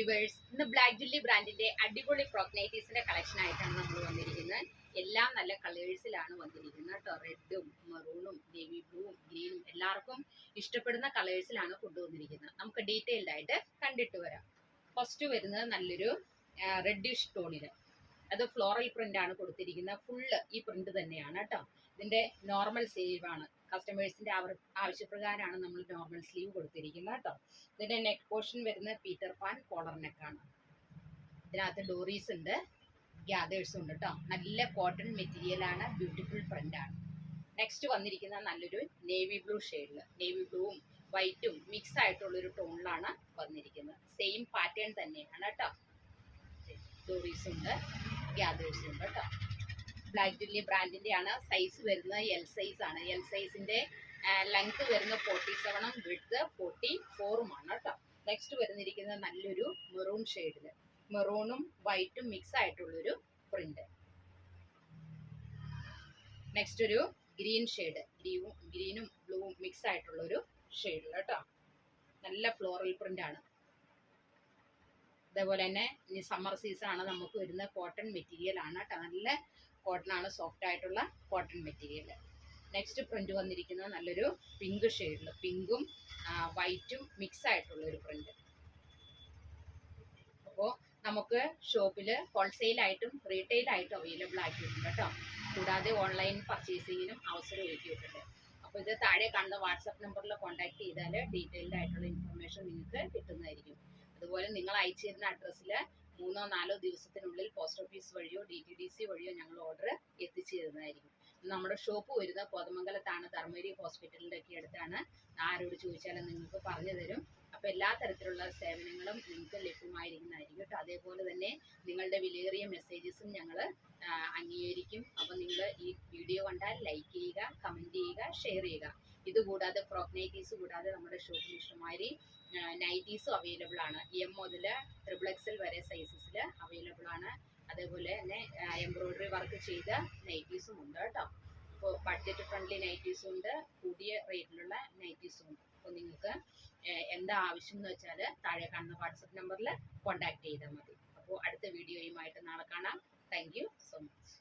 Viewers, ഇന്ന് black ജുല്ലി ബ്രാൻഡിന്റെ അടിപൊളി ഫ്രോക്ക് നൈറ്റീസിന്റെ കളക്ഷൻ ആയിട്ടാണ് നമ്മൾ വന്നിരിക്കുന്നത്. എല്ലാം നല്ല കളേഴ്സിലാണ് വന്നിരിക്കുന്നത് കേട്ടോ. റെഡും മെറൂണും നേവി ബ്ലൂവും ഗ്രീനും എല്ലാവർക്കും ഇഷ്ടപ്പെടുന്ന കളേഴ്സിലാണ് കൊണ്ടുവന്നിരിക്കുന്നത്. നമുക്ക് ഡീറ്റെയിൽഡ് ആയിട്ട് കണ്ടിട്ട് വരാം. ഫസ്റ്റ് വരുന്നത് നല്ലൊരു റെഡിഷ് ടോണില്, അത് ഫ്ലോറൽ പ്രിന്റ് ആണ് കൊടുത്തിരിക്കുന്നത്. ഫുള്ള് ഈ പ്രിന്റ് തന്നെയാണ് കേട്ടോ. ഇതിന്റെ നോർമൽ സ്ലീവ് ആണ്, കസ്റ്റമേഴ്സിന്റെ ആവശ്യപ്രകാരമാണ് നമ്മൾ നോർമൽ സ്ലീവ് കൊടുത്തിരിക്കുന്നത് കേട്ടോ. ഇതിന്റെ നെക്ക് പോർഷൻ വരുന്ന പീറ്റർ പാൻ കോളർ നെക്കാണ്. ഇതിനകത്ത് ഡോറീസ് ഉണ്ട്, ഗ്യാദേഴ്സും ഉണ്ട് കേട്ടോ. നല്ല കോട്ടൺ മെറ്റീരിയൽ ആണ്, ബ്യൂട്ടിഫുൾ പ്രിന്റ് ആണ്. നെക്സ്റ്റ് വന്നിരിക്കുന്ന നല്ലൊരു നേവി ബ്ലൂ ഷെയ്ഡില്, നേവി ബ്ലൂവും വൈറ്റും മിക്സ് ആയിട്ടുള്ളൊരു ടോണിലാണ് വന്നിരിക്കുന്നത്. സെയിം പാറ്റേൺ തന്നെയാണ് കേട്ടോ. ഡോറീസ് ഉണ്ട്, ഗ്യാദേഴ്സും ഉണ്ട് കേട്ടോ. ബ്ലാക്ക് ജുല്ലി ബ്രാൻഡിന്റെ ആണ്. സൈസ് വരുന്നത് എൽ സൈസ് ആണ്. എൽ സൈസിന്റെ ലെങ്ത് വരുന്ന 47ഉം വിഡ്ത്ത് 44ഉമാണ് കേട്ടോ. നെക്സ്റ്റ് വരുന്നിരിക്കുന്നത് നല്ലൊരു മെറൂൺ ഷെയ്ഡില്, മെറൂണും വൈറ്റും മിക്സ് ആയിട്ടുള്ളൊരു പ്രിന്റ്. നെക്സ്റ്റ് ഒരു ഗ്രീൻ ഷെയ്ഡ്, ഗ്രീനും ബ്ലൂവും മിക്സ് ആയിട്ടുള്ളൊരു ഷെയ്ഡിൽ കേട്ടോ. നല്ല ഫ്ലോറൽ പ്രിന്റ് ആണ്. അതേപോലെ തന്നെ ഇനി സമ്മർ സീസൺ ആണ്, നമുക്ക് വരുന്ന കോട്ടൺ മെറ്റീരിയൽ ആണ് കേട്ടോ. നല്ല കോട്ടൺ ആണ്, സോഫ്റ്റ് ആയിട്ടുള്ള കോട്ടൺ മെറ്റീരിയൽ. നെക്സ്റ്റ് പ്രിന്റ് വന്നിരിക്കുന്നത് നല്ലൊരു പിങ്ക് ഷെയ്ഡിൽ, പിങ്കും വൈറ്റും മിക്സ് ആയിട്ടുള്ള ഒരു പ്രിന്റ്. അപ്പോൾ നമുക്ക് ഷോപ്പിൽ ഹോൾസെയിലായിട്ടും റീറ്റെയിലായിട്ടും അവൈലബിൾ ആക്കിയിട്ടുണ്ട് കേട്ടോ. കൂടാതെ ഓൺലൈൻ പർച്ചേസിങ്ങിനും അവസരം ഒരുക്കിയിട്ടുണ്ട്. അപ്പോൾ ഇത് താഴെ കാണുന്ന വാട്സപ്പ് നമ്പറിൽ കോൺടാക്ട് ചെയ്താൽ ഡീറ്റെയിൽഡ് ആയിട്ടുള്ള ഇൻഫർമേഷൻ നിങ്ങൾക്ക് കിട്ടുന്നതായിരിക്കും. അതുപോലെ നിങ്ങൾ അയച്ചു തരുന്ന അഡ്രസ്സിൽ 3-4 ദിവസത്തിനുള്ളിൽ പോസ്റ്റ് ഓഫീസ് വഴിയോ DTDC വഴിയോ ഞങ്ങൾ ഓർഡർ എത്തിച്ചു തരുന്നതായിരിക്കും. നമ്മുടെ ഷോപ്പ് വരുന്നത് കോതമംഗലത്താണ്, ധർമ്മേരി ഹോസ്പിറ്റലിൻ്റെ ഒക്കെ അടുത്താണ്. ആരോട് ചോദിച്ചാലും നിങ്ങൾക്ക് പറഞ്ഞു തരും. അപ്പോൾ എല്ലാ തരത്തിലുള്ള സേവനങ്ങളും നിങ്ങൾക്ക് ലഭ്യമായിരിക്കുന്നതായിരിക്കും കേട്ടോ. അതേപോലെ തന്നെ നിങ്ങളുടെ വിലയേറിയ മെസ്സേജസും ഞങ്ങൾ അംഗീകരിക്കും. അപ്പോൾ നിങ്ങൾ ഈ വീഡിയോ കണ്ടാൽ ലൈക്ക് ചെയ്യുക, കമൻറ്റ് ചെയ്യുക, ഷെയർ ചെയ്യുക. ഇതുകൂടാതെ ഫ്രോക്ക് നൈറ്റീസ് കൂടാതെ നമ്മുടെ ഷോപ്പിൽ ഇഷ്ടമാതിരി നൈറ്റീസും അവൈലബിൾ ആണ്. M മുതൽ XXL വരെ സൈസസിൽ അവൈലബിൾ ആണ്. അതേപോലെ തന്നെ എംബ്രോയ്ഡറി വർക്ക് ചെയ്ത നൈറ്റീസും ഉണ്ട് കേട്ടോ. അപ്പോൾ ബഡ്ജറ്റ് ഫ്രണ്ട്ലി നൈറ്റീസും ഉണ്ട്, കൂടിയ റേറ്റിലുള്ള നൈറ്റീസും ഉണ്ട്. അപ്പോൾ നിങ്ങൾക്ക് എന്താ ആവശ്യം എന്ന് വെച്ചാൽ താഴെ കാണുന്ന വാട്സപ്പ് നമ്പറിൽ കോൺടാക്ട് ചെയ്താൽ മതി. അപ്പോൾ അടുത്ത വീഡിയോയുമായിട്ട് നാളെ കാണാം. Thank you so much.